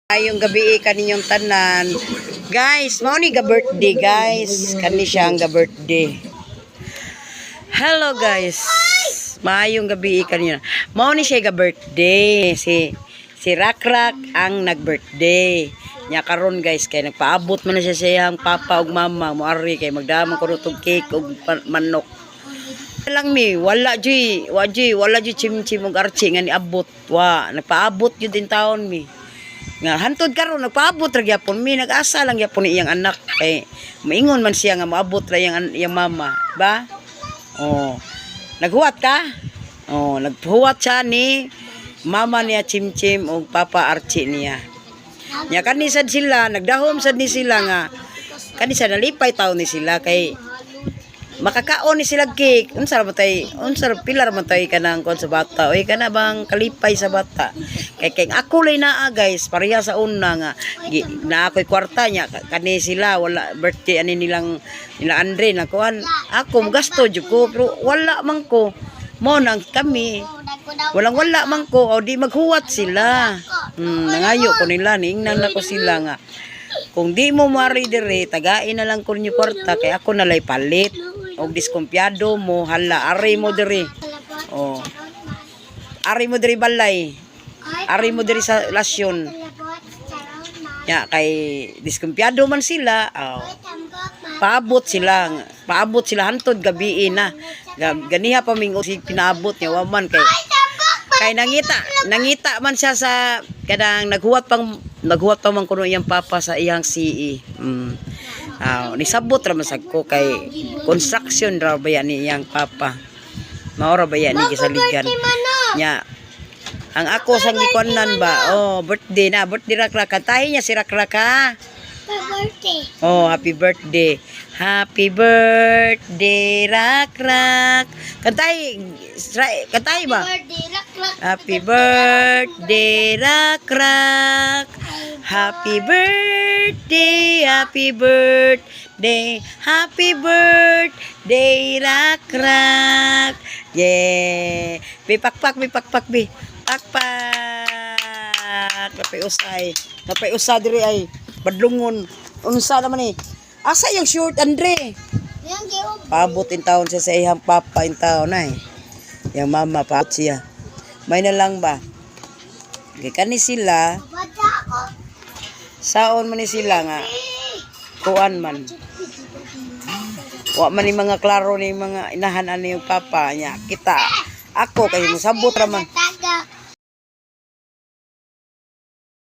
Ayong gabi kaninyong tanan. Guys, mao ni ga birthday guys. Kani siya ang ga birthday. Hello guys. Maayong gabi kaninyo. Mao ni siya ga birthday. Si Rakrak ang nag-birthday. Nya karon guys kay nagpaabot man na siya sa iyang papa ug mama moari kay magdamon ko rutog cake ug manok. Lang mi wala joy chimchim ug archi nga niabot wa nagpaabot jud din taon mi. Nga hantod karon nagpaabot ra gyapon mi nag-asa lang gyapon ni iyang anak kay moingon man siya nga moabot ra iyang mama ba naghuwat ka naghuwat siya ni mama niya Chimchim ug papa Archie niya nya kanisad sila nagdahom sad ni sila nga kanisa nalipay taon ni sila kay makakaon ni sila cake unsa pilar man tay kanang kon sa bata oy kana bang kalipay sa bata kay ako lay naa guys pareha sa una nga na ako'y kwarta nya kani sila wala birthday ani nila Andre na kuan ako gasto jud ko pero wala man ko mo nang kami wala man ko o di maghuwat sila nangayo ko nila ningnan nako sila nga kung di mo mari dire tagain na lang ko ninyo kwarta kay ako nalay palit og diskumpyado mo hala ari mo diri ari mo diri balay ari mo diri sa lasyon ya kay diskumpyado man sila paabot sila hantod gabi na ganiha pa ming si pinaabot niya waman kay nangita man siya sa kadang naghuwat pa man kuno iyang papa sa iyang CE nisabot ra masag ko kay construction ra ba yan ni iyang papa maora ba yan ni gisaligan nya ang ako sang gikuanan ba birthday Rakrak kantahin niya si Rakrak ha happy birthday Rakrak kantahin ba happy birthday Rakrak happy birthday Rakrak yeah pakpak napay usay diri ay badlungon unsa naman asa yung short Andre paabot in taon siya sa iyang papa in taon ay yung mama paabot siya may na lang ba kay kani sila saon man ni sila nga kuan man wa man ni mga klaro ni mga inahan ani yung papa niya kita ako kay musabot ra man